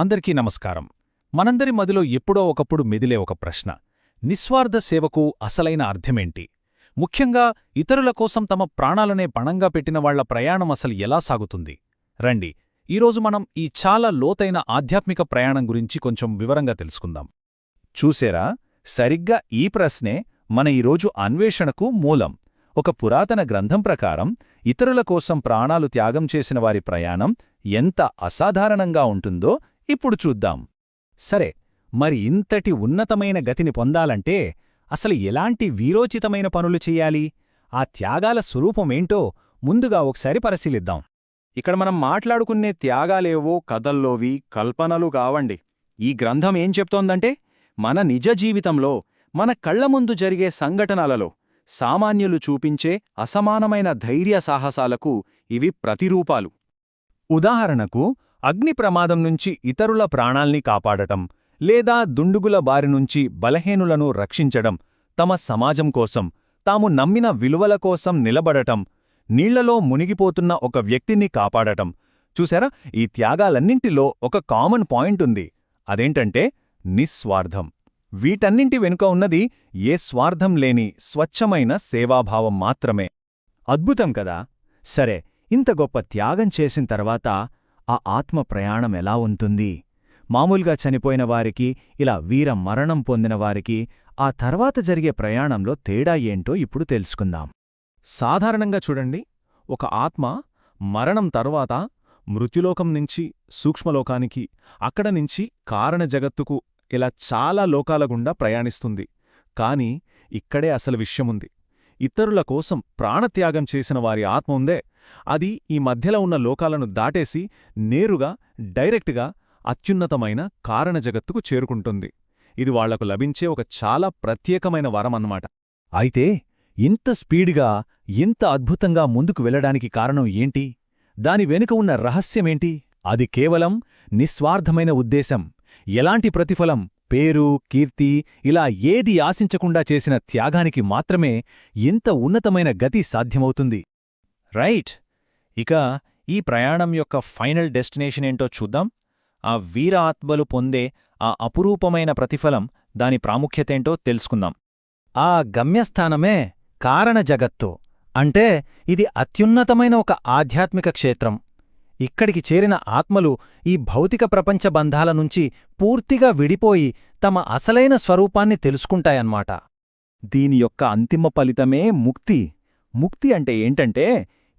అందరికీ నమస్కారం. మనందరి మదిలో ఎప్పుడో ఒకప్పుడు మెదిలే ఒక ప్రశ్న: నిస్వార్థ సేవకు అసలైన అర్థమేంటి? ముఖ్యంగా ఇతరుల కోసం తమ ప్రాణాలనే పణంగా పెట్టిన వాళ్ల ప్రయాణం అసలు ఎలా సాగుతుంది? రండి, ఈరోజు మనం ఈ చాలా లోతైన ఆధ్యాత్మిక ప్రయాణం గురించి కొంచెం వివరంగా తెలుసుకుందాం. చూసేరా, సరిగ్గా ఈ ప్రశ్నే మన ఈరోజు అన్వేషణకు మూలం. ఒక పురాతన గ్రంథం ప్రకారం ఇతరుల కోసం ప్రాణాలు త్యాగం చేసిన వారి ప్రయాణం ఎంత అసాధారణంగా ఉంటుందో ఇప్పుడు చూద్దాం. సరే, మరి ఇంతటి ఉన్నతమైన గతిని పొందాలంటే అసలు ఎలాంటి వీరోచితమైన పనులు చెయ్యాలి? ఆ త్యాగాల స్వరూపమేంటో ముందుగా ఒకసారి పరిశీలిద్దాం. ఇక్కడ మనం మాట్లాడుకునే త్యాగాలేవో కథల్లోవి కల్పనలు కావండి. ఈ గ్రంథం ఏం చెప్తోందంటే, మన నిజ జీవితంలో మన కళ్ల ముందు జరిగే సంఘటనలలో సామాన్యులు చూపించే అసమానమైన ధైర్య సాహసాలకు ఇవి ప్రతిరూపాలు. ఉదాహరణకు, అగ్ని ప్రమాదం నుంచి ఇతరుల ప్రాణాల్ని కాపాడటం, లేదా దుండుగుల బారినుంచి బలహీనులను రక్షించడం, తమ సమాజం కోసం, తాము నమ్మిన విలువల కోసం నిలబడటం, నీళ్లలో మునిగిపోతున్న ఒక వ్యక్తిని కాపాడటం. చూసారా, ఈ త్యాగాలన్నింటిలో ఒక కామన్ పాయింట్ ఉంది. అదేంటంటే నిస్వార్థం. వీటన్నింటి వెనుక ఉన్నది ఏ స్వార్థం లేని స్వచ్ఛమైన సేవాభావం మాత్రమే. అద్భుతం కదా! సరే, ఇంత గొప్ప త్యాగం చేసిన తర్వాత ఆ ఆత్మ ప్రయాణం ఎలా ఉంటుంది? మామూలుగా చనిపోయిన వారికి, ఇలా వీర మరణం పొందిన వారికి ఆ తర్వాత జరిగే ప్రయాణంలో తేడా ఏంటో ఇప్పుడు తెలుసుకుందాం. సాధారణంగా చూడండి, ఒక ఆత్మ మరణం తర్వాత మృత్యులోకం నుంచి సూక్ష్మలోకానికి, అక్కడ నుంచి కారణ జగత్తుకు, ఇలా చాలా లోకాల గుండా ప్రయాణిస్తుంది. కాని ఇక్కడే అసలు విషయముంది. ఇతరుల కోసం ప్రాణత్యాగం చేసిన వారి ఆత్మ ఉందే, అది ఈ మధ్యలో ఉన్న లోకాలను దాటేసి నేరుగా, డైరెక్ట్గా అత్యున్నతమైన కారణజగత్తుకు చేరుకుంటుంది. ఇది వాళ్లకు లభించే ఒక చాలా ప్రత్యేకమైన వరమన్నమాట. అయితే ఇంత స్పీడ్గా, ఇంత అద్భుతంగా ముందుకు వెళ్లడానికి కారణం ఏంటి? దాని వెనుక ఉన్న రహస్యమేంటి? అది కేవలం నిస్వార్థమైన ఉద్దేశం. ఎలాంటి ప్రతిఫలం, పేరు, కీర్తి, ఇలా ఏది ఆశించకుండా చేసిన త్యాగానికి మాత్రమే ఇంత ఉన్నతమైన గతి సాధ్యమవుతుంది. రైట్. ఇక ఈ ప్రయాణం యొక్క ఫైనల్ డెస్టినేషన్ ఏంటో చూద్దాం. ఆ వీర ఆత్మలు పొందే ఆ అపురూపమైన ప్రతిఫలం, దాని ప్రాముఖ్యతేంటో తెలుసుకుందాం. ఆ గమ్యస్థానమే కారణ జగత్తు. అంటే ఇది అత్యున్నతమైన ఒక ఆధ్యాత్మిక క్షేత్రం. ఇక్కడికి చేరిన ఆత్మలు ఈ భౌతిక ప్రపంచ బంధాల నుంచి పూర్తిగా విడిపోయి తమ అసలైన స్వరూపాన్ని తెలుసుకుంటాయన్మాట. దీని యొక్క అంతిమ ఫలితమే ముక్తి. ముక్తి అంటే ఏంటంటే,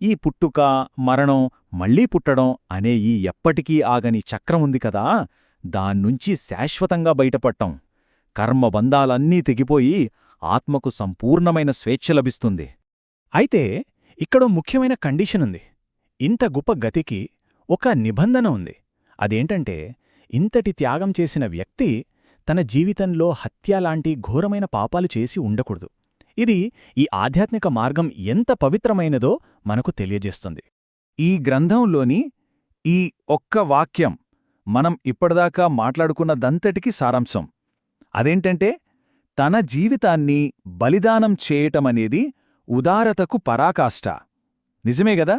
ఈ పుట్టుక, మరణం, మళ్లీ పుట్టడం అనే ఈ ఎప్పటికీ ఆగని చక్రముంది కదా, దాన్నుంచి శాశ్వతంగా బయటపడటం. కర్మబంధాలన్నీ తెగిపోయి ఆత్మకు సంపూర్ణమైన స్వేచ్ఛ లభిస్తుంది. అయితే ఇక్కడో ముఖ్యమైన కండిషనుంది. ఇంత గొప్ప గతికి ఒక నిబంధన ఉంది. అదేంటంటే, ఇంతటి త్యాగం చేసిన వ్యక్తి తన జీవితంలో హత్యలాంటి ఘోరమైన పాపాలు చేసి ఉండకూడదు. ఇది ఈ ఆధ్యాత్మిక మార్గం ఎంత పవిత్రమైనదో మనకు తెలియజేస్తుంది. ఈ గ్రంథంలోని ఈ ఒక్క వాక్యం మనం ఇప్పటిదాకా మాట్లాడుకున్నదంతటికీ సారాంశం. అదేంటంటే, తన జీవితాన్ని బలిదానం చేయటమనేది ఉదారతకు పరాకాష్ట. నిజమే గదా?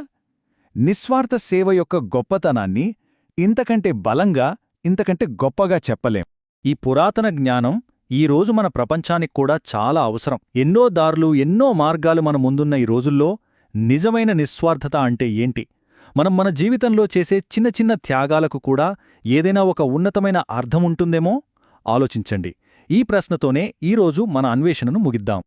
నిస్వార్థ సేవ యొక్క గొప్పతనాన్ని ఇంతకంటే బలంగా, ఇంతకంటే గొప్పగా చెప్పలేం. ఈ పురాతన జ్ఞానం ఈరోజు మన ప్రపంచానికి కూడా చాలా అవసరం. ఎన్నో దారులు, ఎన్నో మార్గాలు మన ముందున్న ఈ రోజుల్లో నిజమైన నిస్వార్థత అంటే ఏంటి? మనం మన జీవితంలో చేసే చిన్న చిన్న త్యాగాలకు కూడా ఏదైనా ఒక ఉన్నతమైన అర్థముంటుందేమో? ఆలోచించండి. ఈ ప్రశ్నతోనే ఈరోజు మన అన్వేషణను ముగిద్దాం.